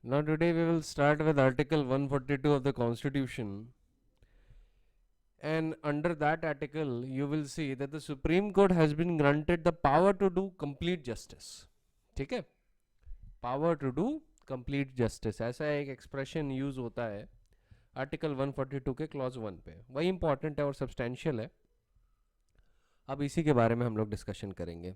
Now today we will start with Article 142 of the Constitution, and under that article you will see that the Supreme Court has been granted the power to do complete justice. ठीक है, power to do complete justice ऐसा एक expression use होता है article 142 के clause 1 पे, वही important है और सब्सटेंशियल है। अब इसी के बारे में हम लोग डिस्कशन करेंगे।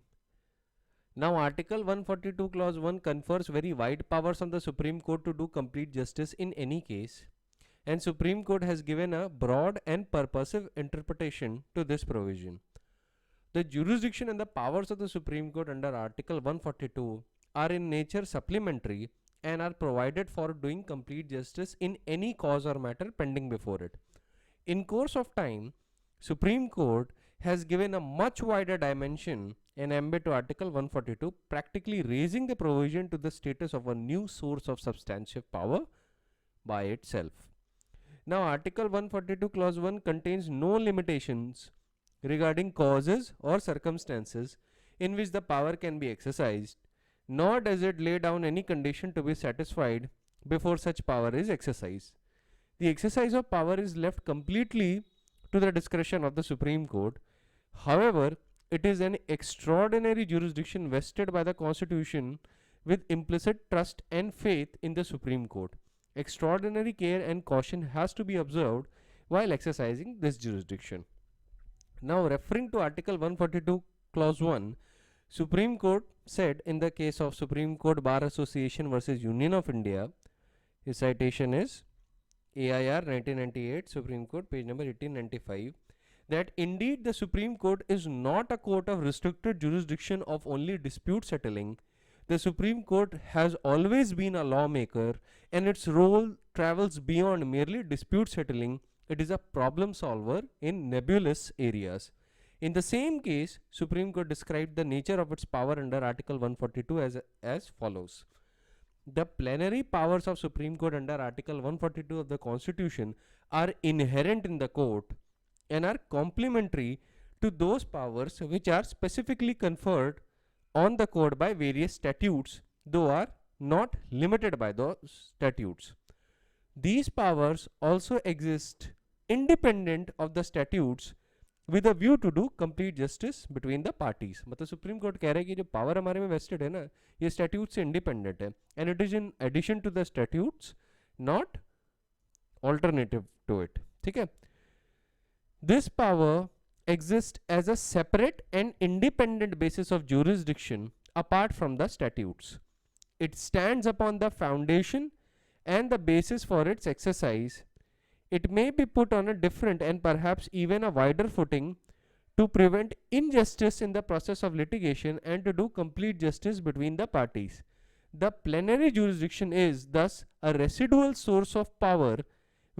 Now, Article 142 Clause 1 confers very wide powers on the Supreme Court to do complete justice in any case, and Supreme Court has given a broad and purposive interpretation to this provision. The jurisdiction and the powers of the Supreme Court under Article 142 are in nature supplementary and are provided for doing complete justice in any cause or matter pending before it. In course of time, Supreme Court has given a much wider dimension and ambit to Article 142, practically raising the provision to the status of a new source of substantive power by itself. Now, Article 142 Clause 1 contains no limitations regarding causes or circumstances in which the power can be exercised, nor does it lay down any condition to be satisfied before such power is exercised. The exercise of power is left completely to the discretion of the Supreme Court. However, it is an extraordinary jurisdiction vested by the Constitution with implicit trust and faith in the Supreme Court. Extraordinary care and caution has to be observed while exercising this jurisdiction. Now, referring to Article 142 Clause 1, Supreme Court said in the case of Supreme Court Bar Association versus Union of India, his citation is AIR 1998, Supreme Court, page number 1895, that indeed the Supreme Court is not a court of restricted jurisdiction of only dispute settling. The Supreme Court has always been a lawmaker, and its role travels beyond merely dispute settling. It is a problem solver in nebulous areas. In the same case, Supreme Court described the nature of its power under Article 142 as follows. The plenary powers of Supreme Court under Article 142 of the Constitution are inherent in the court and are complementary to those powers which are specifically conferred on the court by various statutes, though are not limited by those statutes. These powers also exist independent of the statutes with a view to do complete justice between the parties. मतलब supreme court कह रहा है कि जो power हमारे में wasted है ना, ये स्टैट्यूट से इंडिपेंडेंट है, and it is in addition to the statutes, not alternative to it. ठीक है, this power exists as a separate and independent basis of jurisdiction apart from the statutes. It stands upon the foundation and the basis for its exercise. It may be put on a different and perhaps even a wider footing to prevent injustice in the process of litigation and to do complete justice between the parties. The plenary jurisdiction is thus a residual source of power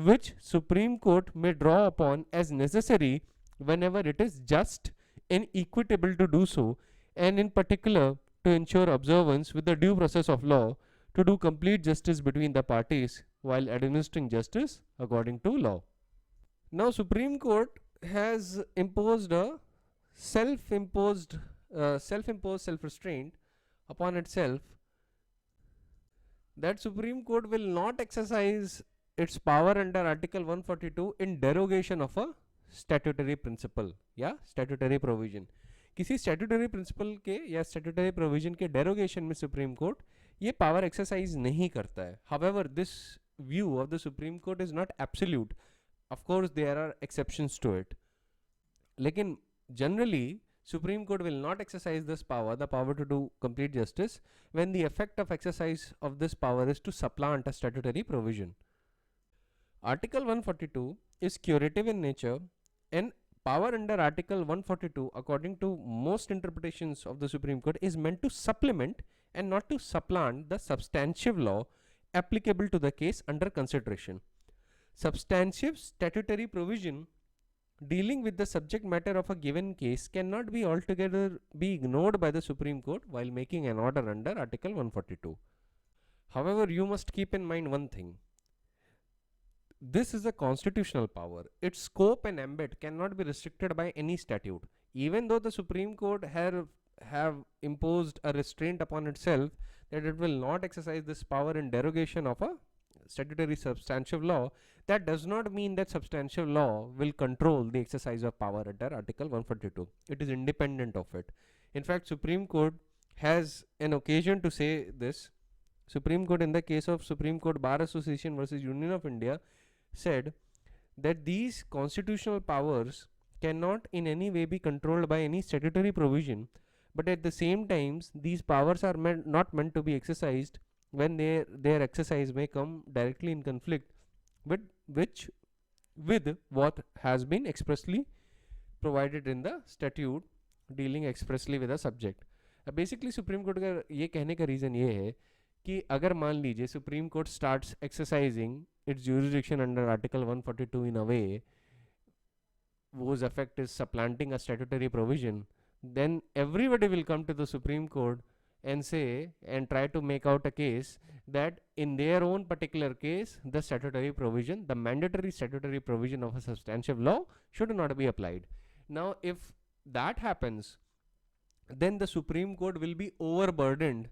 which Supreme Court may draw upon as necessary whenever it is just and equitable to do so, and in particular to ensure observance with the due process of law to do complete justice between the parties while administering justice according to law. Now, Supreme Court has imposed a self-imposed self-restraint upon itself, that Supreme Court will not exercise its power under Article 142 in derogation of a statutory principle या statutory provision. किसी statutory principle के या statutory provision के derogation में Supreme Court ये power exercise नहीं करता है. However, this view of the Supreme Court is not absolute. Of course, there are exceptions to it. लेकिन generally, Supreme Court will not exercise this power, the power to do complete justice, when the effect of exercise of this power is to supplant a statutory provision. Article 142 is curative in nature, and power under Article 142, according to most interpretations of the Supreme Court, is meant to supplement and not to supplant the substantive law applicable to the case under consideration. Substantive statutory provision dealing with the subject matter of a given case cannot be altogether be ignored by the Supreme Court while making an order under Article 142. However, you must keep in mind one thing. This is a constitutional power. Its scope and ambit cannot be restricted by any statute. Even though the Supreme Court have imposed a restraint upon itself that it will not exercise this power in derogation of a statutory substantive law, that does not mean that substantive law will control the exercise of power under Article 142. It is independent of it. In fact, Supreme Court has an occasion to say this. Supreme Court, in the case of Supreme Court Bar Association versus Union of India, said that these constitutional powers cannot in any way be controlled by any statutory provision, but at the same time these powers are not meant to be exercised when their exercise may come directly in conflict with what has been expressly provided in the statute dealing expressly with a subject. Basically supreme court का ये कहने का reason ये है कि अगर मान लीजिए supreme Court starts exercising it's jurisdiction under Article 142 in a way whose effect is supplanting a statutory provision, then everybody will come to the Supreme Court and say and try to make out a case that in their own particular case the statutory provision, the mandatory statutory provision of a substantive law should not be applied. Now if that happens, then the Supreme Court will be overburdened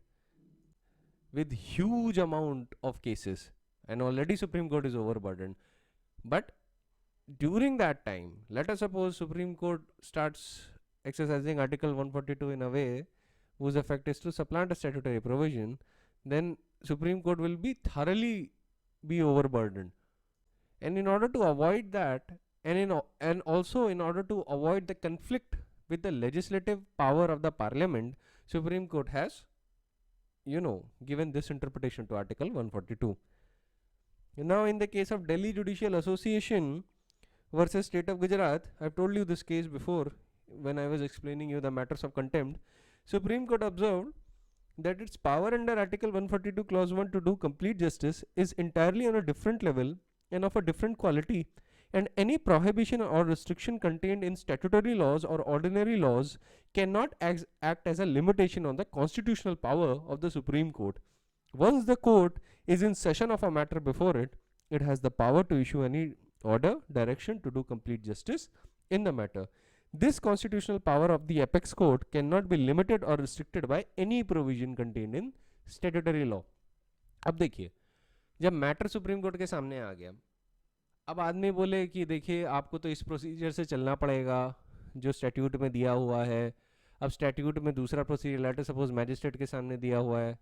with huge amount of cases, and already Supreme Court is overburdened. But during that time, let us suppose Supreme Court starts exercising Article 142 in a way whose effect is to supplant a statutory provision, then Supreme Court will be thoroughly be overburdened. And in order to avoid that, and also in order to avoid the conflict with the legislative power of the Parliament, Supreme Court has, given this interpretation to Article 142. Now in the case of Delhi Judicial Association versus State of Gujarat, I've told you this case before when I was explaining you the matters of contempt. Supreme Court observed that its power under Article 142 Clause 1 to do complete justice is entirely on a different level and of a different quality, and any prohibition or restriction contained in statutory laws or ordinary laws cannot act as a limitation on the constitutional power of the Supreme Court. Once the court is in session of a matter before it, it has the power to issue any order, direction to do complete justice in the matter. This constitutional power of the apex court cannot be limited or restricted by any provision contained in statutory law. अब देखिए, जब matter supreme court के सामने आ गया, अब आदमी बोले कि देखिए आपको तो इस प्रोसीजर से चलना पड़ेगा जो स्टैट्यूट में दिया हुआ है. अब स्टैट्यूट में दूसरा procedure, let us suppose magistrate के सामने दिया हुआ है.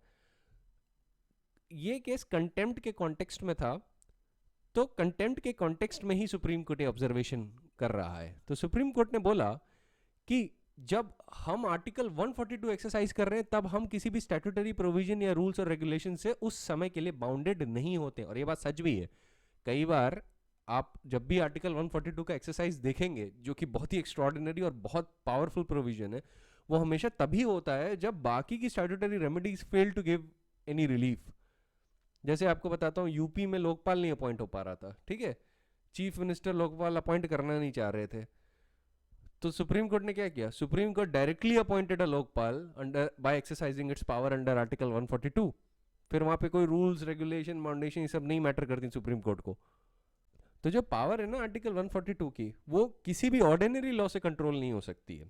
ये केस कंटेम्प्ट के कॉन्टेक्स्ट में था, तो कंटेम्प्ट के कॉन्टेक्स्ट में ही सुप्रीम कोर्ट ऑब्जर्वेशन कर रहा है. तो सुप्रीम कोर्ट ने बोला कि जब हम आर्टिकल 142 एक्सरसाइज कर रहे हैं तब हम किसी भी स्टैट्यूटरी प्रोविजन या रूल्स और रेगुलेशन से उस समय के लिए बाउंडेड नहीं होते. और ये बात सच भी है. कई बार आप जब भी आर्टिकल 142 का एक्सरसाइज देखेंगे जो कि बहुत ही एक्स्ट्रॉर्डिनरी और बहुत पावरफुल प्रोविजन है, वो हमेशा तभी होता है जब बाकी की statutory remedies fail to give any relief. जैसे आपको बताता हूँ, यूपी में लोकपाल नहीं अपॉइंट हो पा रहा था, ठीक है, चीफ मिनिस्टर लोकपाल अपॉइंट करना नहीं चाह रहे थे, तो सुप्रीम कोर्ट ने क्या किया? Supreme Court directly appointed a Lokpal under by exercising its power under article 142. फिर वहाँ पे कोई रूल्स रेगुलेशन फाउंडेशन ये सब नहीं मैटर करती सुप्रीम कोर्ट को. तो जो पावर है ना आर्टिकल 142 की, वो किसी भी ऑर्डिनरी लॉ से कंट्रोल नहीं हो सकती है.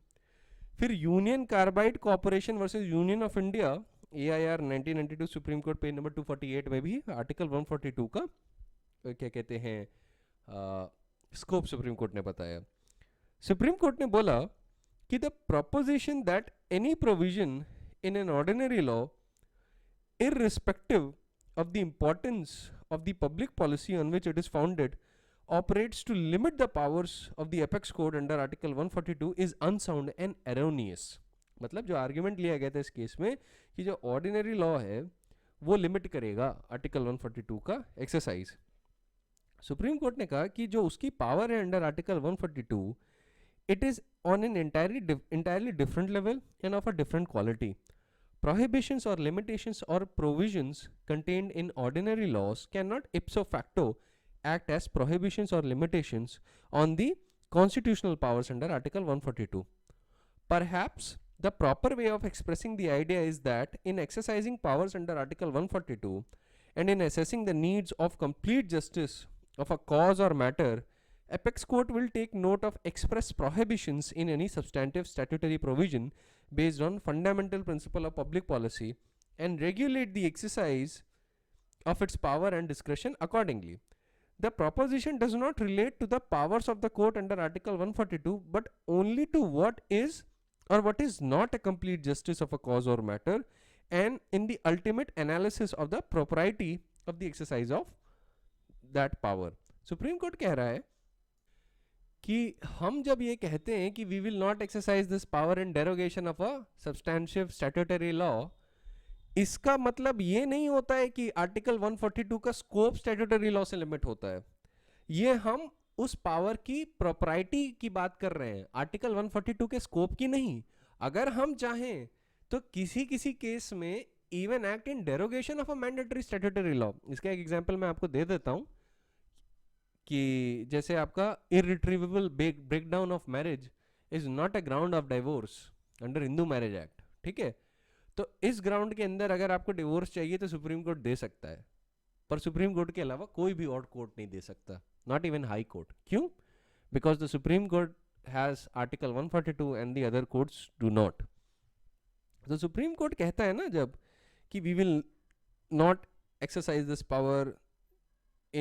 फिर union carbide corporation versus Union of India AIR 1992 supreme court page number 248 में भी आर्टिकल 142 का क्या कहते हैं स्कोप सुप्रीम कोर्ट ने बताया. सुप्रीम कोर्ट ने बोला कि the proposition that any provision in an ordinary law irrespective of the importance of the public policy on which it is founded operates to limit the powers of the apex court under article 142 is unsound and erroneous. मतलब जो argument लिया गया था इस case में कि जो ordinary law है वो लिमिट करेगा आर्टिकल 142 का एक्सरसाइज. सुप्रीम कोर्ट ने कहा कि जो उसकी पावर है under article 142, it is on an entirely different level and of a different quality. Prohibitions or limitations or provisions contained in ordinary laws cannot ipso facto act as prohibitions or limitations on the constitutional powers under Article 142. Perhaps the proper way of expressing the idea is that in exercising powers under Article 142 and in assessing the needs of complete justice of a cause or matter, apex court will take note of express prohibitions in any substantive statutory provision based on fundamental principle of public policy and regulate the exercise of its power and discretion accordingly. The proposition does not relate to the powers of the court under Article 142, but only to what is or what is not a complete justice of a cause or matter, and in the ultimate analysis of the propriety of the exercise of that power. Supreme court कह रहा है कि हम जब ये कहते हैं कि we will not exercise this power in derogation of a substantive statutory law, इसका मतलब ये नहीं होता है कि आर्टिकल 142 का स्कोप स्टैट्यूटरी लॉ से लिमिट होता है. ये हम उस पावर की प्रॉपर्टी की बात कर रहे हैं, आर्टिकल 142 के स्कोप की नहीं. अगर हम चाहें तो किसी किसी केस में even act in derogation of a mandatory statutory law. इसका एक एग्जांपल मैं आपको दे देता हूं कि जैसे आपका irretrievable breakdown of marriage is not a ground of divorce under Hindu Marriage Act. ठीक है, तो इस ग्राउंड के अंदर अगर आपको डिवोर्स चाहिए तो सुप्रीम कोर्ट दे सकता है, पर सुप्रीम कोर्ट के अलावा कोई भी और कोर्ट नहीं दे सकता, नॉट इवन हाई कोर्ट. क्यों? Because the Supreme Court has article 142 and the other courts do not. तो सुप्रीम कोर्ट कहता है ना जब कि we will not exercise this power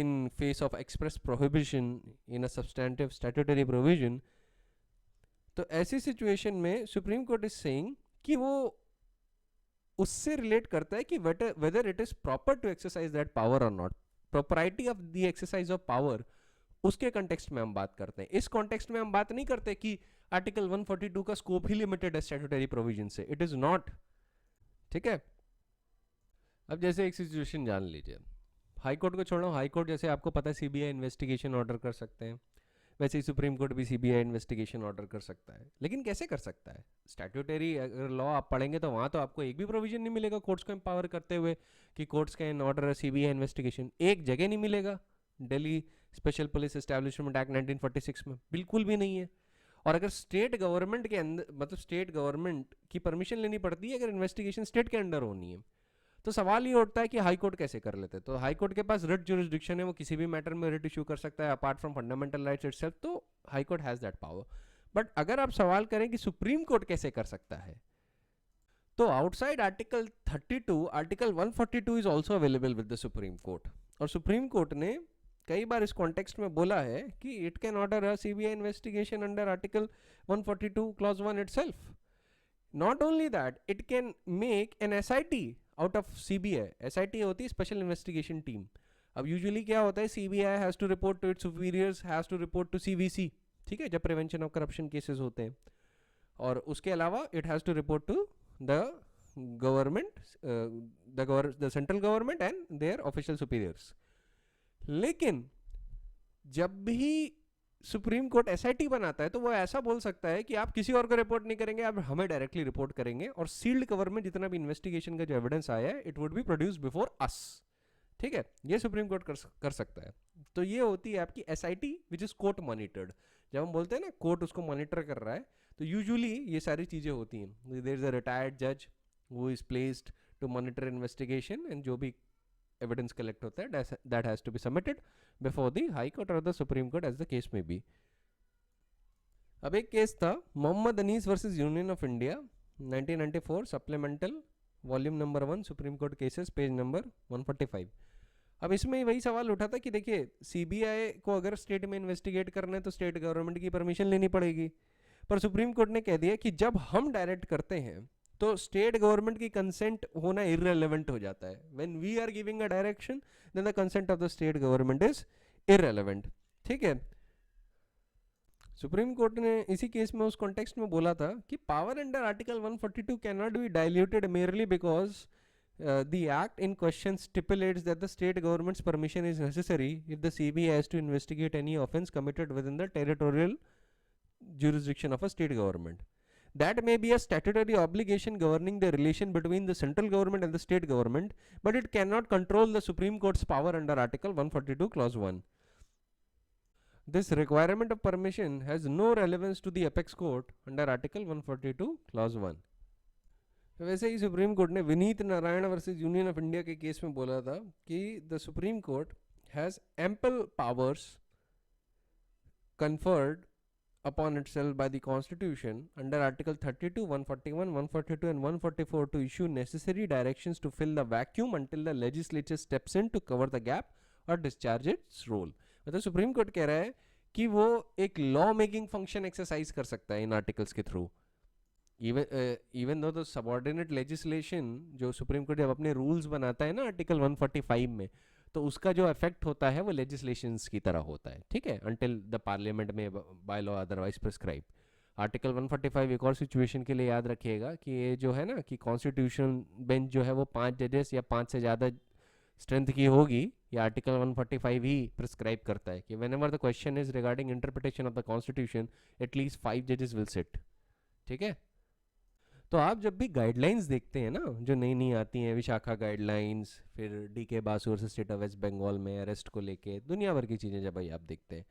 in face of express prohibition in a substantive statutory provision, तो ऐसी situation में supreme court is saying कि वो उससे रिलेट करता है कि whether it is proper to exercise that power or not. propriety of the exercise of power, उसके कंटेक्स्ट में हम बात करते हैं. इस कॉन्टेक्स्ट में हम बात नहीं करते कि आर्टिकल 142 का स्कोप ही लिमिटेड है स्टैट्यूटरी प्रोविजन से. It is not. ठीक है, अब जैसे एक सिचुएशन जान लीजिए, हाई कोर्ट को छोड़ो, हाई कोर्ट जैसे आपको पता है सीबीआई इन्वेस्टिगेशन ऑर्डर कर सकते हैं, वैसे ही सुप्रीम कोर्ट भी सीबीआई इन्वेस्टिगेशन ऑर्डर कर सकता है. लेकिन कैसे कर सकता है? स्टैट्यूटरी अगर लॉ आप पढ़ेंगे तो वहाँ तो आपको एक भी प्रोविजन नहीं मिलेगा कोर्ट्स को एम्पावर करते हुए कि courts can order CBI investigation. एक जगह नहीं मिलेगा. Delhi special police establishment act 1946 में बिल्कुल भी नहीं है. और अगर स्टेट गवर्नमेंट के अंदर, मतलब स्टेट गवर्नमेंट की परमिशन लेनी पड़ती है अगर इन्वेस्टिगेशन स्टेट के अंडर होनी है, तो सवाल ये उठता है कि हाई कोर्ट कैसे कर लेते. तो हाई कोर्ट के पास रिट ज्यूरिसडिक्शन है, वो किसी भी मैटर में रिट इशू कर सकता है apart from fundamental rights itself. तो High Court has that power. But अगर आप सवाल करें कि सुप्रीम कोर्ट कैसे कर सकता है, तो outside article 32 article 142 is also available with the Supreme Court. और सुप्रीम कोर्ट ने कई बार इस कॉन्टेक्स्ट में बोला है कि it can order a CBI investigation under article 142 clause 1 itself. Not only that, it can make an SIT out of CBI. SIT होती है स्पेशल इन्वेस्टिगेशन टीम. अब यूजुअली क्या होता है, CBI has to report to its superiors, has to report to CVC. ठीक है, जब prevention of corruption cases होते हैं. और उसके अलावा it has to report to the government, the central government and their official superiors. लेकिन जब भी सुप्रीम कोर्ट एसआईटी बनाता है तो वो ऐसा बोल सकता है कि आप किसी और को रिपोर्ट नहीं करेंगे, आप हमें डायरेक्टली रिपोर्ट करेंगे, और सील्ड कवर में जितना भी इन्वेस्टिगेशन का जो एविडेंस आया है it would be produce before us. ठीक है, ये सुप्रीम कोर्ट कर सकता है. तो ये होती है आपकी SIT which is court monitored. जब हम बोलते हैं ना कोर्ट उसको मॉनिटर कर रहा है, तो यूजुअली ये सारी चीजें होती हैं. देयर इज अ रिटायर्ड जज who is placed to monitor investigation, and जो भी एविडेंस कलेक्ट होता है that has to be submitted before the high court or the supreme court as the case may be. अब एक case था Mohammad Anees versus Union of India 1994 supplemental volume number 1 Supreme Court cases page number 145. अब इसमें वही सवाल उठा था कि देखिए सीबीआई को अगर स्टेट में इन्वेस्टिगेट करना है तो स्टेट गवर्नमेंट की परमिशन लेनी पड़ेगी, पर सुप्रीम कोर्ट ने कह दिया कि जब हम डायरेक्ट करते हैं तो स्टेट गवर्नमेंट की कंसेंट होना इररेलेवेंट हो जाता है. When we are giving a direction then the consent of the state government is irrelevant. ठीक है, सुप्रीम कोर्ट ने इसी केस में उस कॉन्टेक्स्ट में बोला था कि power under article 142 can not be diluted merely because the act in question stipulates that the state government's permission is necessary if the CBI has to investigate any offence committed within the territorial jurisdiction of a state government. That may be a statutory obligation governing the relation between the central government and the state government, but it cannot control the Supreme Court's power under Article 142 Clause 1. This requirement of permission has no relevance to the apex court under Article 142 Clause 1. वैसे ही Supreme Court ने Vineet Narayan versus Union of India के case में बोला था कि the Supreme Court has ample powers conferred upon itself by the Constitution under Article 32, 141, 142 and 144 to issue necessary directions to fill the vacuum until the legislature steps in to cover the gap or discharge its role. मतलब supreme court कह रहा है कि वो एक law making function exercise कर सकता है इन आर्टिकल्स के through. Even though the subordinate legislation जो सुप्रीम कोर्ट जब अपने रूल्स बनाता है ना आर्टिकल 145 में, तो उसका जो इफेक्ट होता है वो लेजिस्लेशंस की तरह होता है. ठीक है, अंटिल द पार्लियामेंट में by law otherwise prescribe. Article 145 एक और सिचुएशन के लिए याद रखिएगा कि ये जो है ना कि कॉन्स्टिट्यूशन बेंच जो है वो 5 जजेस या 5 से ज़्यादा स्ट्रेंथ की होगी, ये आर्टिकल 145 ही प्रिस्क्राइब करता है कि when ever the question is regarding interpretation of the constitution at least 5 जजेस विल सिट. ठीक है, तो आप जब भी गाइडलाइंस देखते हैं ना जो नई नई आती हैं, विशाखा गाइडलाइंस, फिर DK Basu versus State of West Bengal में अरेस्ट को लेके दुनिया भर की चीज़ें जब भाई आप देखते हैं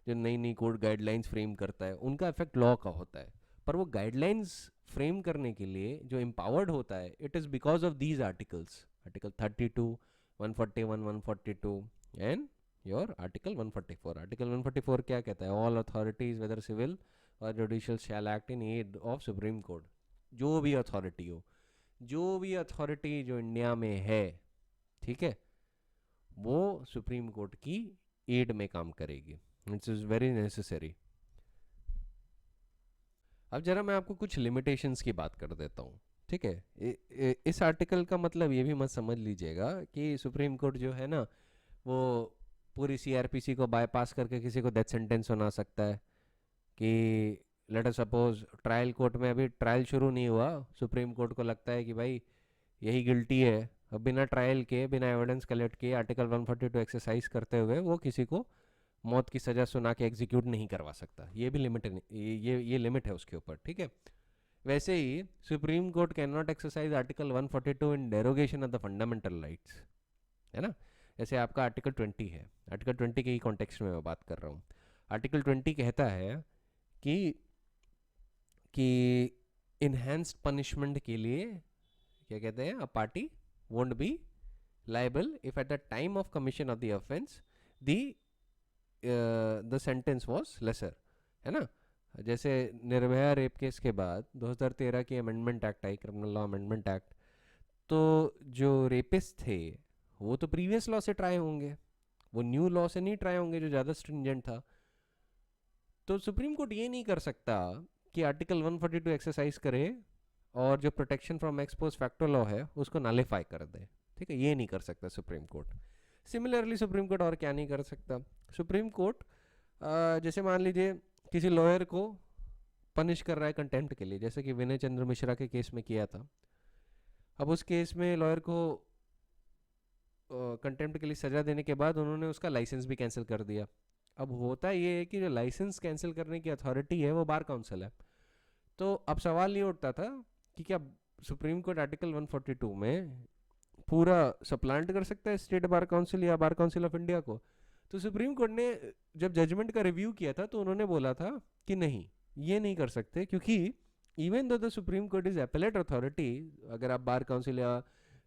जो नई नई कोर्ट गाइडलाइंस फ्रेम करता है, उनका इफेक्ट लॉ का होता है. पर वो गाइडलाइंस फ्रेम करने के लिए जो एम्पावर्ड होता है it is because of these articles, article 32, 141, 142 and your article 144. Article 144 क्या कहता है? ऑल अथॉरिटीज वेदर सिविल और judicial shall act in aid of Supreme Court. जो भी अथॉरिटी हो, जो भी अथॉरिटी जो इंडिया में है, ठीक है, वो सुप्रीम कोर्ट की एड में काम करेगी. It's is very necessary. अब जरा मैं आपको कुछ लिमिटेशंस की बात कर देता हूँ. ठीक है, इस आर्टिकल का मतलब ये भी मत समझ लीजिएगा कि सुप्रीम कोर्ट जो है ना वो पूरी CRPC को बाईपास करके किसी को डेथ सेंटेंस सुना सकता है. कि let us suppose trial court में अभी ट्रायल शुरू नहीं हुआ, सुप्रीम कोर्ट को लगता है कि भाई यही गिल्टी है, अब बिना ट्रायल के, बिना एविडेंस कलेक्ट किए आर्टिकल 142 एक्सरसाइज करते हुए वो किसी को मौत की सज़ा सुना के एग्जीक्यूट नहीं करवा सकता. ये भी लिमिट ये लिमिट है उसके ऊपर. ठीक है, वैसे ही Supreme Court can not exercise article 142 in derogation of the fundamental rights, है ना. जैसे आपका आर्टिकल 20 है, आर्टिकल 20 के ही कॉन्टेक्स्ट में मैं बात कर रहा हूँ. आर्टिकल 20 कहता है कि इन्हेंस्ड पनिशमेंट के लिए क्या कहते हैं, a party won't be liable if at the time of commission of the offence the sentence was lesser, है ना. जैसे निर्भया रेप केस के बाद 2013 की अमेंडमेंट एक्ट आई, क्रिमिनल लॉ अमेंडमेंट एक्ट, तो जो रेपिस्ट थे वो तो प्रीवियस लॉ से ट्राई होंगे, वो न्यू लॉ से नहीं ट्राई होंगे जो ज़्यादा स्ट्रिंजेंट था. तो सुप्रीम कोर्ट ये नहीं कर सकता कि आर्टिकल 142 एक्सरसाइज करे और जो protection from x post facto law है उसको नालिफाई कर दे. ठीक है, ये नहीं कर सकता supreme court. Similarly supreme Court और क्या नहीं कर सकता? सुप्रीम कोर्ट जैसे मान लीजिए किसी लॉयर को पनिश कर रहा है कंटेम्प्ट के लिए, जैसे कि विनय चंद्र मिश्रा के केस में किया था. अब उस केस में लॉयर को कंटेम्प्ट के लिए सज़ा देने के बाद उन्होंने उसका लाइसेंस भी कैंसिल कर दिया. अब होता ये है कि जो लाइसेंस कैंसिल करने की अथॉरिटी है वो बार काउंसिल है. तो अब सवाल ये उठता था कि क्या सुप्रीम कोर्ट आर्टिकल 142 में पूरा सप्लांट कर सकता है स्टेट बार काउंसिल या बार काउंसिल ऑफ इंडिया को? तो सुप्रीम कोर्ट ने जब जजमेंट का रिव्यू किया था तो उन्होंने बोला था कि नहीं, ये नहीं कर सकते, क्योंकि even though the Supreme court is appellate authority, अगर आप बार काउंसिल या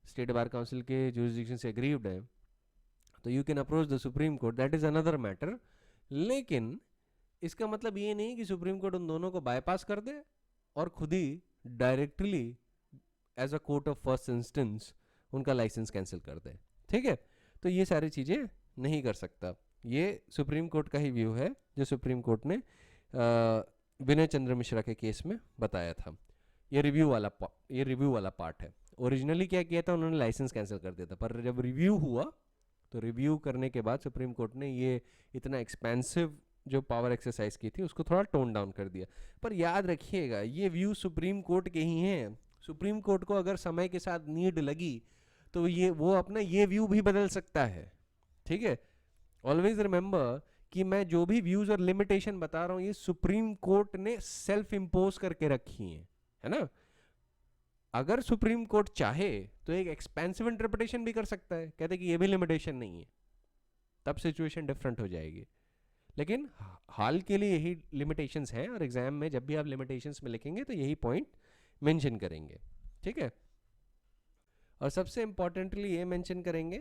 स्टेट बार काउंसिल के जुरिसडिक्शन से एग्रीव्ड है तो you can approach the Supreme court, that is another matter. लेकिन इसका मतलब ये नहीं कि सुप्रीम कोर्ट उन दोनों को बाईपास कर दे और खुद ही directly as a court of first instance उनका लाइसेंस कैंसिल कर दे. ठीक है, तो ये सारी चीज़ें नहीं कर सकता. ये सुप्रीम कोर्ट का ही व्यू है जो सुप्रीम कोर्ट ने विनय चंद्र मिश्रा के केस में बताया था. ये रिव्यू वाला पार्ट है. ओरिजिनली क्या किया था, उन्होंने लाइसेंस कैंसिल कर दिया था, पर जब रिव्यू हुआ तो रिव्यू करने के बाद सुप्रीम कोर्ट ने ये इतना एक्सपेंसिव जो पावर एक्सरसाइज की थी उसको थोड़ा टोन डाउन कर दिया. पर याद रखिएगा ये व्यू सुप्रीम कोर्ट के ही हैं. सुप्रीम कोर्ट को अगर समय के साथ नीड लगी तो वो अपना ये व्यू भी बदल सकता है. ठीक है, ऑलवेज रिमेंबर कि मैं जो भी व्यूज और लिमिटेशन बता रहा हूँ ये सुप्रीम कोर्ट ने सेल्फ इम्पोज करके रखी हैं, है ना. अगर सुप्रीम कोर्ट चाहे तो एक एक्सपेंसिव इंटरप्रिटेशन भी कर सकता है, कहते कि ये भी लिमिटेशन नहीं है, तब सिचुएशन डिफरेंट हो जाएगी. लेकिन हाल के लिए यही लिमिटेशंस हैं और एग्जाम में जब भी आप लिमिटेशंस में लिखेंगे तो यही पॉइंट मेंशन करेंगे. ठीक है, और सबसे इंपॉर्टेंटली ये मेंशन करेंगे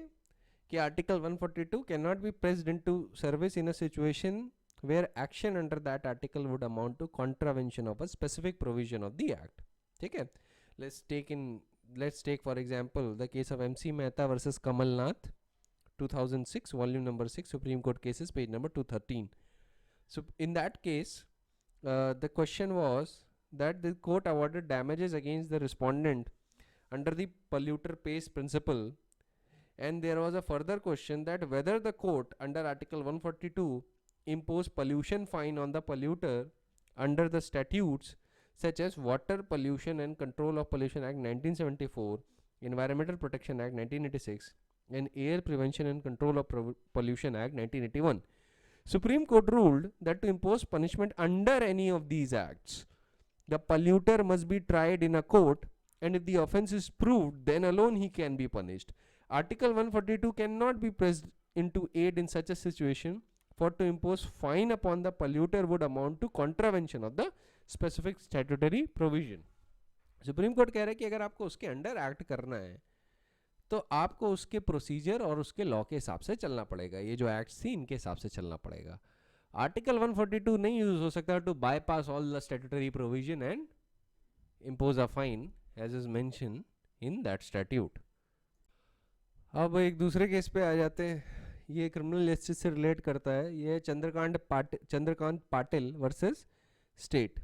कि article 142 can not be pressed into service in a situation where action under that article would amount to contravention of a specific provision of the act. ठीक है, let's take for example the case of MC Mehta versus Kamalnath, 2006, volume number 6, Supreme Court cases, page number 213. So in that case, the question was that the court awarded damages against the respondent under the polluter pays principle, and there was a further question that whether the court under Article 142 impose pollution fine on the polluter under the statutes such as Water Pollution and Control of Pollution Act 1974, Environmental Protection Act 1986, and Air Prevention and Control of Pollution Act 1981. Supreme Court ruled that to impose punishment under any of these acts, the polluter must be tried in a court, and if the offence is proved, then alone he can be punished. Article 142 cannot be pressed into aid in such a situation, for to impose fine upon the polluter would amount to contravention of the specific statutory provision. Supreme court कह रहा है कि अगर आपको उसके under act करना है तो आपको उसके प्रोसीजर और उसके लॉ के हिसाब से चलना पड़ेगा, ये जो एक्ट्स थी इनके हिसाब से चलना पड़ेगा. आर्टिकल 142 नहीं यूज हो सकता to bypass all the statutory provision and impose a fine as is mentioned in that statute. अब एक दूसरे केस पे आ जाते हैं, ये क्रिमिनल जस्टिस से रिलेट करता है. ये Chandrakant Patil versus state.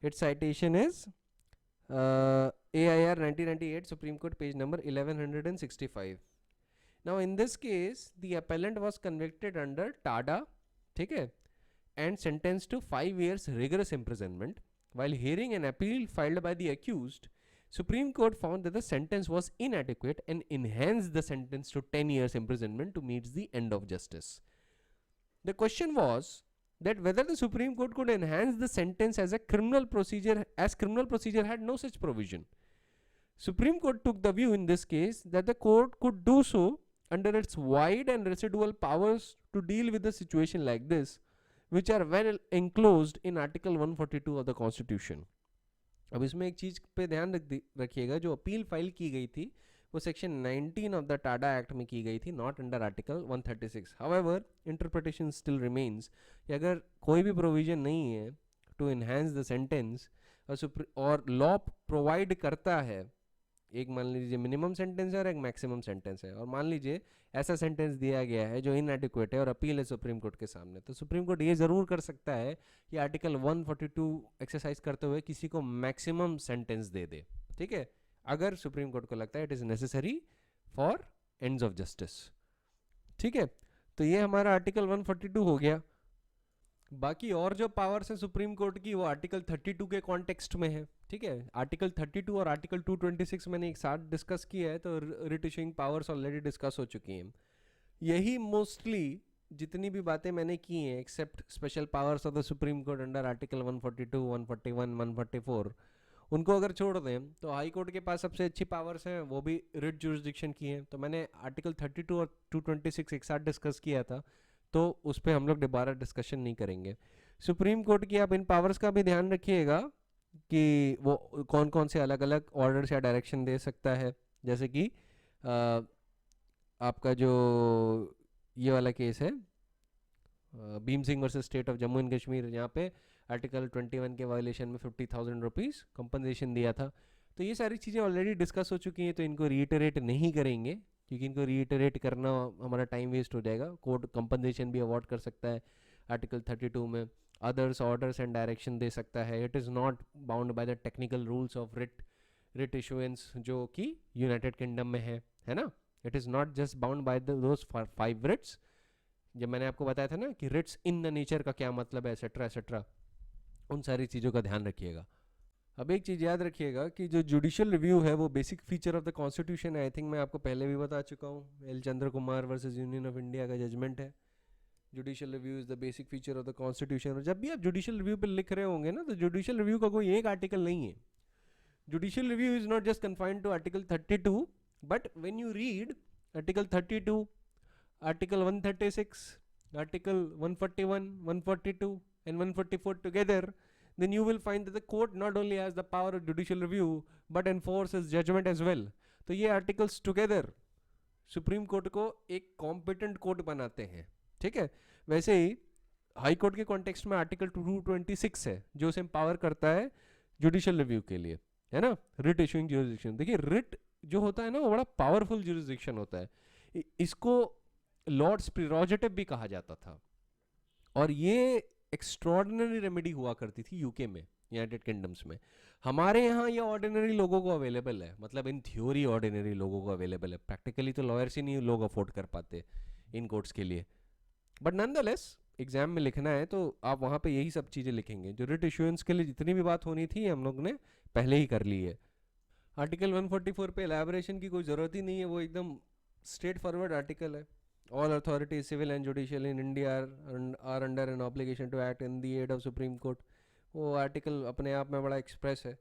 It's citation is AIR 1998, Supreme Court, page number 1165. Now in this case the appellant was convicted under TADA, ठीक है, and sentenced to 5 years rigorous imprisonment. While hearing an appeal filed by the accused, Supreme Court found that the sentence was inadequate and enhanced the sentence to 10 years imprisonment to meet the end of justice. The question was that whether the Supreme Court could enhance the sentence as criminal procedure had no such provision. Supreme Court took the view in this case that the court could do so under its wide and residual powers to deal with a situation like this, which are well enclosed in Article 142 of the Constitution. अब इसमें एक चीज पे ध्यान रखिएगा, जो appeal file की गई थी वो section 19 of the Tada act में की गई थी, not under article 136. However interpretation still remains कि अगर कोई भी प्रोविजन नहीं है टू एनहांस द सेंटेंस और लॉ प्रोवाइड करता है, एक मान लीजिए मिनिमम सेंटेंस है और एक मैक्सिमम सेंटेंस है, और मान लीजिए ऐसा सेंटेंस दिया गया है जो इनएडिक्वेट है और अपील है सुप्रीम कोर्ट के सामने, तो सुप्रीम कोर्ट ये ज़रूर कर सकता है कि आर्टिकल 142 एक्सरसाइज करते हुए किसी को मैक्सिमम सेंटेंस दे दे. ठीक है, अगर सुप्रीम कोर्ट को लगता है it is necessary for ends of justice. ठीक है, तो ये हमारा आर्टिकल 142 हो गया. बाकी और जो पावर्स है सुप्रीम कोर्ट की वो आर्टिकल 32 के कॉन्टेक्स्ट में है. ठीक है, आर्टिकल 32 और आर्टिकल 226 मैंने एक साथ डिस्कस किया है, तो writ issuing powers already discuss हो चुकी हैं. यही मोस्टली जितनी भी बातें मैंने की हैं except special powers of the Supreme Court under article 142, 141, 144, उनको अगर छोड़ दें तो हाई कोर्ट के पास सबसे अच्छी पावर्स हैं, वो भी रिट जुरिस्डिक्शन की हैं. तो मैंने आर्टिकल 32 और 226 एक साथ डिस्कस किया था, तो उस पर हम लोग दोबारा डिस्कशन नहीं करेंगे. सुप्रीम कोर्ट की आप इन पावर्स का भी ध्यान रखिएगा कि वो कौन कौन से अलग अलग ऑर्डर्स या डायरेक्शन दे सकता है. जैसे कि आपका जो ये वाला केस है Bhim Singh versus State of Jammu and Kashmir, यहाँ पे आर्टिकल 21 के वायलेशन में 50,000 रुपीज़ कंपनसेशन दिया था. तो ये सारी चीज़ें ऑलरेडी डिस्कस हो चुकी हैं, तो इनको रीइटरेट नहीं करेंगे क्योंकि इनको रीइटरेट करना हमारा टाइम वेस्ट हो जाएगा. कोर्ट कंपनसेशन भी अवॉर्ड कर सकता है आर्टिकल 32 में, अदर्स ऑर्डर्स एंड डायरेक्शन दे सकता है. It is not bound by the technical rules of writ issuance जो कि यूनाइटेड किंगडम में है ना. It is not just bound by those 5 writs. जब मैंने आपको बताया था ना कि रिट्स इन द नेचर का क्या मतलब है, एसेट्रा एसेट्रा, उन सारी चीज़ों का ध्यान रखिएगा. अब एक चीज़ याद रखिएगा कि जो जुडिशियल रिव्यू है वो basic feature of the constitution है. आई थिंक मैं आपको पहले भी बता चुका हूँ, L Chandra Kumar versus Union of India का जजमेंट है. Judicial review is the basic feature of the constitution. और जब भी आप जुडिशियल रिव्यू पर लिख रहे होंगे ना, तो जुडिशियल रिव्यू का कोई एक आर्टिकल नहीं है. Judicial review is not just confined to article 32, but when you read article 32, article 136, article 141, 142 and 144 together, then you will find that the court not only has the power of judicial review but enforces judgment as well. तो ये articles together supreme court को एक competent court बनाते हैं. ठीक है, वैसे ही high Court के कॉन्टेक्स्ट में आर्टिकल 226 है जो उसे एम्पावर करता है जुडिशियल रिव्यू के लिए, है ना, रिट इशूइंग ज्यूरिसडिक्शन। देखिए रिट जो होता है ना वो बड़ा पावरफुल ज्यूरिसडिक्शन होता है, इसको लॉर्ड्स प्रिरोगेटिव भी कहा जाता था, और ये एक्स्ट्रॉर्डिनरी रेमेडी हुआ करती थी यूके में, यूनाइटेड किंगडम्स में। हमारे यहाँ ये ऑर्डिनरी लोगों को अवेलेबल है, मतलब इन थ्योरी ऑर्डिनरी लोगों को अवेलेबल है, प्रैक्टिकली तो लॉयर्स ही नहीं लोग अफोर्ड कर पाते इन कोर्ट्स के लिए, बट नॉनदलेस एग्जाम में लिखना है तो आप वहाँ पे यही सब चीज़ें लिखेंगे। जो रिट इशुएंस के लिए जितनी भी बात होनी थी हम लोग ने पहले ही कर ली है। आर्टिकल 144 पे एलैबोरेशन की कोई ज़रूरत ही नहीं है, वो एकदम स्ट्रेट फॉरवर्ड आर्टिकल है। All authorities civil and judicial in India are under an obligation to act in the aid of Supreme Court. वो आर्टिकल अपने आप में बड़ा एक्सप्रेस है,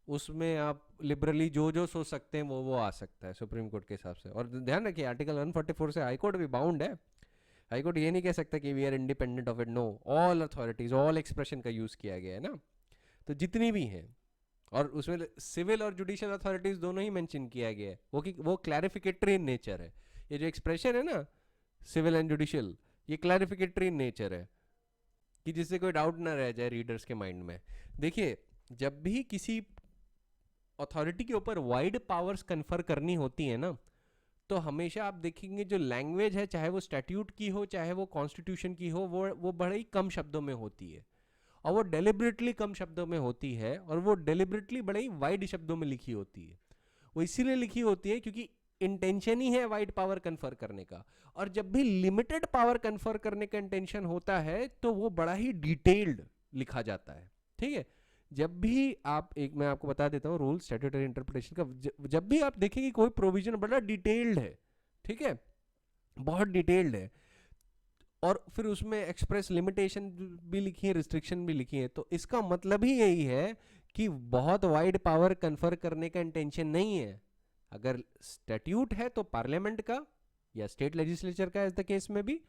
उसमें आप लिबरली जो जो सोच सकते हैं वो आ सकता है सुप्रीम कोर्ट के हिसाब से। और ध्यान रखिए आर्टिकल 144 से हाई कोर्ट भी बाउंड है। हाई कोर्ट ये नहीं कह सकता कि we are independent of it, no, all authorities, all expression का यूज़ किया गया है ना, तो जितनी भी हैं, और उसमें सिविल और जुडिशियल अथॉरिटीज दोनों ही मेंशन किया गया है, वो क्लैरिफिकेटरी इन नेचर है। ये जो एक्सप्रेशन है ना सिविल एंड जुडिशियल, ये क्लैरिफिकेटरी इन नेचर है कि जिससे कोई डाउट ना रह जाए रीडर्स के माइंड में। देखिए जब भी किसी अथॉरिटी के ऊपर वाइड पावर्स कन्फर करनी होती है ना, तो हमेशा आप देखेंगे जो लैंग्वेज है, चाहे वो स्टैट्यूट की हो चाहे वो कॉन्स्टिट्यूशन की हो, वो बड़े ही कम शब्दों में होती है, और वो डेलिबरेटली कम शब्दों में होती है, और वो डेलिबरेटली बड़े ही वाइड शब्दों में लिखी होती है। वो इसीलिए लिखी होती है क्योंकि इंटेंशन ही है वाइड पावर कन्फर करने का, और जब भी लिमिटेड पावर कन्फर करने का इंटेंशन होता है तो वो बड़ा ही डिटेल्ड लिखा जाता है, ठीक है। जब भी आप, एक मैं आपको बता देता हूँ रूल स्टैट्यूटरी इंटरप्रिटेशन का, जब भी आप देखेंगे कोई प्रोविजन बड़ा डिटेल्ड है, ठीक है, बहुत डिटेल्ड है, और फिर उसमें एक्सप्रेस लिमिटेशन भी लिखी है, रिस्ट्रिक्शन भी लिखी है, तो इसका मतलब ही यही है कि बहुत वाइड पावर कन्फर करने का इंटेंशन नहीं है। अगर स्टैट्यूट है तो पार्लियामेंट का या स्टेट लेजिस्लेचर का, एज द केस में भी,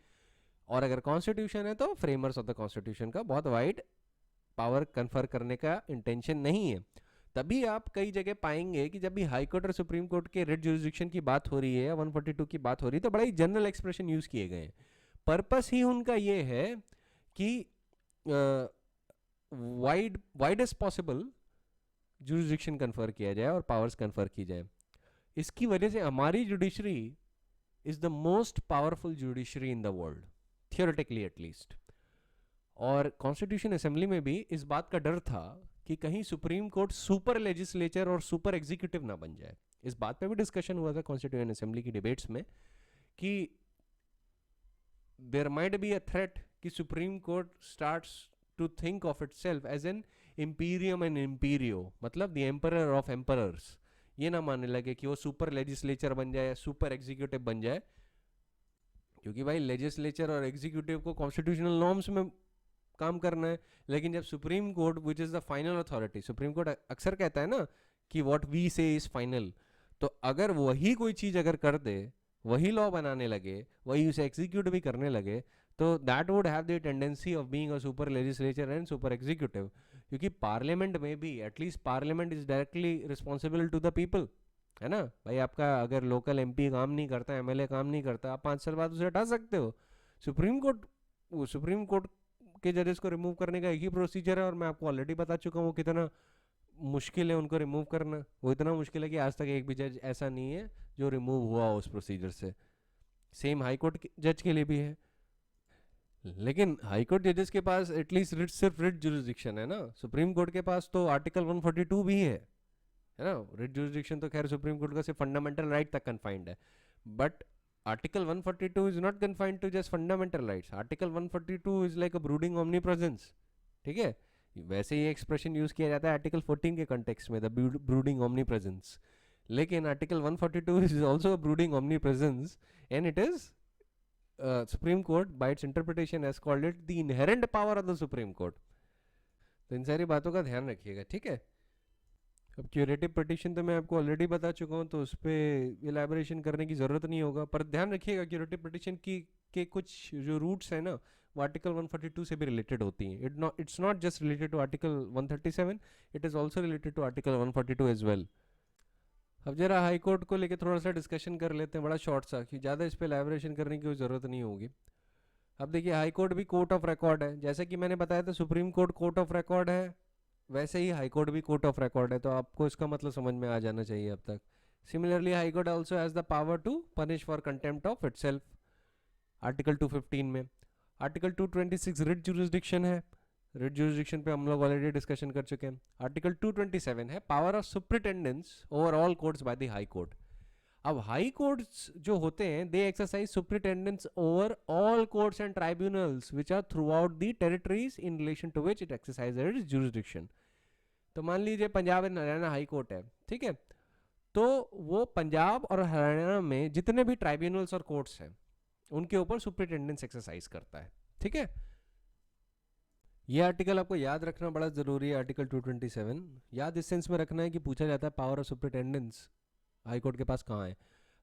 और अगर कॉन्स्टिट्यूशन है तो फ्रेमर्स ऑफ द कॉन्स्टिट्यूशन का बहुत वाइड पावर कन्फर करने का इंटेंशन नहीं है। तभी आप कई जगह पाएंगे कि जब भी हाई कोर्ट और सुप्रीम कोर्ट के रिट ज्यूरिसडिक्शन की बात हो रही है, 142 की बात हो रही है, तो बड़ा ही जनरल एक्सप्रेशन यूज किए गए हैं। पर्पस ही उनका ये है कि वाइडेस्ट पॉसिबल ज्यूरिसडिक्शन कन्फर किया जाए और पावर्स कन्फर की जाए। इसकी वजह से हमारी judiciary is the most powerful judiciary in the world, theoretically at least. और कॉन्स्टिट्यूशन असेंबली में भी इस बात का डर था कि कहीं सुप्रीम कोर्ट सुपर लेजिस्लेचर और सुपर एग्जीक्यूटिव ना बन जाए। इस बात पे भी डिस्कशन हुआ था कॉन्स्टिट्यूशन असेंबली की डिबेट्स में कि there might be a threat कि Supreme Court starts to think of itself as an imperium and imperio, मतलब द एम्परर ऑफ एम्परर्स। ये ना मानने लगे कि वो सुपर लेजिस्लेचर बन जाए या सुपर एग्जीक्यूटिव बन जाए, क्योंकि भाई लेजिस्लेचर और एग्जीक्यूटिव को कॉन्स्टिट्यूशनल नॉर्म्स में काम करना है। लेकिन जब supreme court which is the final authority, supreme court अक्सर कहता है ना कि व्हाट वी से इज फाइनल, तो अगर वही कोई चीज़ अगर कर दे, वही लॉ बनाने लगे, वही उसे एग्जीक्यूट भी करने लगे, तो that would have the tendency of being a super legislature and super executive. क्योंकि पार्लियामेंट में भी at least Parliament is directly responsible to the people, है ना भाई। आपका अगर लोकल एमपी काम नहीं करता, एमएलए काम नहीं करता, आप 5 साल बाद उसे हटा सकते हो। सुप्रीम कोर्ट के जजेस को रिमूव करने का एक ही प्रोसीजर है, और मैं आपको ऑलरेडी बता चुका हूँ कितना मुश्किल है उनको रिमूव करना। वो इतना मुश्किल है कि आज तक एक भी जज ऐसा नहीं है जो रिमूव हुआ उस प्रोसीजर से। सेम हाई कोर्ट जज के लिए भी है। लेकिन हाई कोर्ट जजेस के पास एटलीस्ट सिर्फ रिट जुरिसडिक्शन है ना, सुप्रीम कोर्ट के पास तो आर्टिकल 142 भी है ना। रिट जुरिसडिक्शन तो खैर सुप्रीम कोर्ट का सिर्फ फंडामेंटल राइट तक कन्फाइंड है, but Article 142 is not confined to just fundamental rights. Article 142 is like a brooding omnipresence. ठीक है, वैसे ही एक्सप्रेशन यूज किया जाता है आर्टिकल 14 के कंटेक्स्ट में, द ब्रूडिंग omnipresence. लेकिन article 142 is also a brooding omnipresence, and it is Supreme Court by its interpretation has called it the inherent power of the Supreme Court. तो इन सारी बातों का ध्यान रखिएगा, ठीक है। अब क्यूरेटिव पिटीशन तो मैं आपको ऑलरेडी बता चुका हूँ, तो उस पर इलेबोरेशन करने की ज़रूरत नहीं होगा। पर ध्यान रखिएगा क्यूरेटिव पिटीशन की के कुछ जो रूट्स हैं ना, वो आर्टिकल 142 से भी रिलेटेड होती हैं। It's not just related to article 137, it is also related to article 142 as well. अब जरा हाई कोर्ट को लेकर थोड़ा सा डिस्कशन कर लेते हैं, बड़ा शॉर्ट सा, कि ज़्यादा इस पर इलेबोरेशन करने की कोई ज़रूरत नहीं होगी। अब देखिए हाई कोर्ट भी कोर्ट ऑफ रिकॉर्ड है, जैसे कि मैंने बताया था supreme court court of record है, वैसे ही हाई कोर्ट भी कोर्ट ऑफ रिकॉर्ड है, तो आपको इसका मतलब समझ में आ जाना चाहिए अब तक। Similarly High Court also has the power to punish for contempt of itself, article 215 में। आर्टिकल 226 रिट जुरिस्डिक्शन है, रिट जुरिस्डिक्शन पे हम लोग ऑलरेडी डिस्कशन कर चुके हैं। आर्टिकल 227 है power of superintendence over all courts by the High Court. अब हाई कोर्ट्स जो होते हैं they exercise superintendence over all courts and tribunals which are throughout the territories in relation to which it exercises its jurisdiction. तो मान लीजिए Punjab and Haryana High Court है, ठीक है, तो वो पंजाब और हरियाणा में जितने भी ट्राइब्यूनल्स और कोर्ट्स हैं उनके ऊपर सुप्रिटेंडेंस एक्सरसाइज करता है, ठीक है। ये आर्टिकल आपको याद रखना बड़ा जरूरी है, आर्टिकल 227 याद इस सेंस में रखना है कि पूछा जाता है पावर ऑफ सुप्रिटेंडेंस हाई कोर्ट के पास कहाँ है।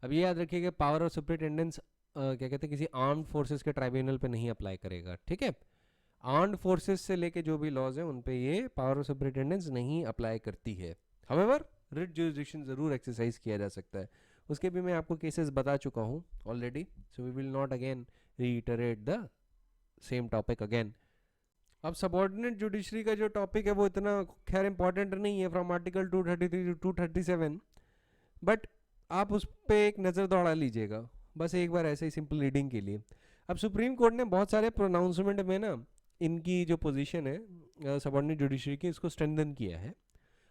अब ये याद रखिए कि पावर ऑफ सुप्रिटेंडेंस क्या कहते हैं किसी आर्म्ड फोर्सेस के ट्राइब्यूनल पे नहीं अप्लाई करेगा, ठीक है। आर्म्ड फोर्सेस से लेके जो भी लॉज हैं उन पे ये पावर ऑफ सुप्रिटेंडेंस नहीं अप्लाई करती है। हाउएवर रिट जुरिस्डिक्शन जरूर एक्सरसाइज किया जा सकता है, उसके भी मैं आपको केसेस बता चुका हूँ already, so we will not again reiterate the same topic again. अब सबऑर्डिनेट जुडिशरी का जो टॉपिक है वो इतना खैर इंपॉर्टेंट नहीं है फ्रॉम आर्टिकल 233 टू 237, बट आप उस पर एक नज़र दौड़ा लीजिएगा बस एक बार ऐसे ही सिंपल रीडिंग के लिए। अब सुप्रीम कोर्ट ने बहुत सारे प्रोनाउंसमेंट में ना इनकी जो पोजीशन है सबऑर्डिनेट जुडिशरी की इसको स्ट्रेंथन किया है।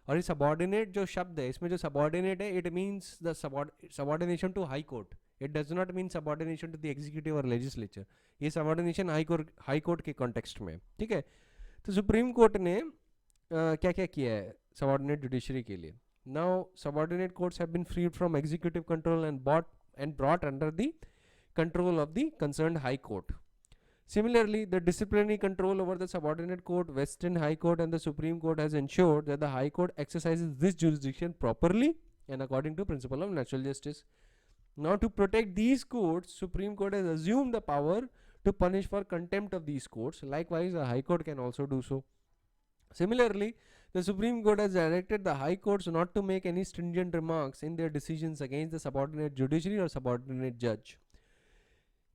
और ये सबऑर्डिनेट जो शब्द है इसमें जो सबऑर्डिनेट है it means the subordination to High Court, it does not mean subordination to the executive और लेजिस्लेचर। ये सबऑर्डिनेशन हाई कोर्ट के कॉन्टेक्स्ट में, ठीक है। तो सुप्रीम कोर्ट ने क्या क्या किया है सबऑर्डिनेट जुडिशरी के लिए। Now subordinate courts have been freed from executive control and brought under the control of the concerned high court. Similarly, the disciplinary control over the subordinate court, Western High Court and the Supreme Court has ensured that the High Court exercises this jurisdiction properly and according to principle of natural justice. Now to protect these courts, Supreme Court has assumed the power to punish for contempt of these courts. Likewise, the High Court can also do so. Similarly, the Supreme Court has directed the High Courts not to make any stringent remarks in their decisions against the subordinate judiciary or subordinate judge.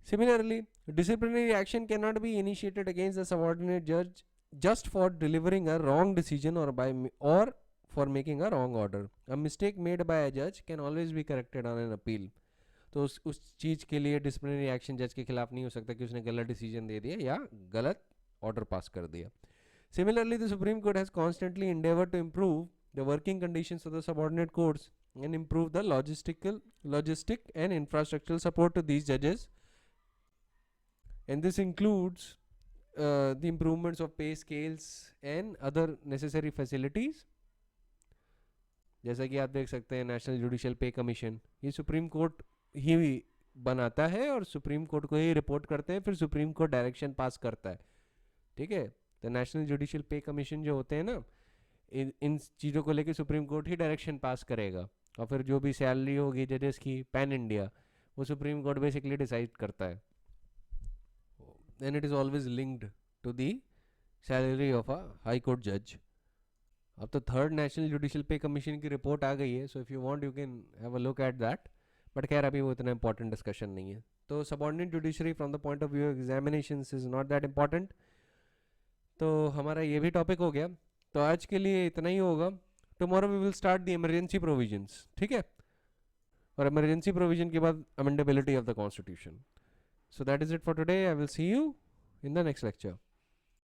Similarly, disciplinary action cannot be initiated against the subordinate judge just for delivering a wrong decision or for making a wrong order. A mistake made by a judge can always be corrected on an appeal. तो उस चीज़ के लिए disciplinary action जज के खिलाफ नहीं हो सकता कि उसने गलत डिसीजन दे दिया या गलत ऑर्डर पास कर दिया। Similarly, the Supreme Court has constantly endeavored to improve the working conditions of the subordinate courts and improve the logistic and infrastructural support to these judges. And this includes the improvements of pay scales and other necessary facilities. जैसा कि आप देख सकते हैं national judicial pay commission ये supreme Court ही बनाता है और सुप्रीम कोर्ट को ही रिपोर्ट करते हैं, फिर सुप्रीम कोर्ट डायरेक्शन पास करता है, ठीक है। तो नेशनल जुडिशियल पे कमीशन जो होते हैं ना इन चीज़ों को लेके सुप्रीम कोर्ट ही डायरेक्शन पास करेगा और फिर जो भी सैलरी होगी जजेस की पैन इंडिया वो सुप्रीम कोर्ट बेसिकली डिसाइड करता है and it is always linked to the salary of a High Court जज। अब तो third national judicial pay commission की रिपोर्ट आ गई है, so if you want you can have a look at that, but खैर अभी वो इतना इंपॉर्टेंट डिस्कशन नहीं है। तो subordinate judiciary from the point of view examinations is not that important. तो हमारा ये भी टॉपिक हो गया, तो आज के लिए इतना ही होगा। Tomorrow we will start the emergency provisions, ठीक है, और इमरजेंसी प्रोविजन के बाद amendability of the Constitution. So that is it for today, I will see you in the next lecture.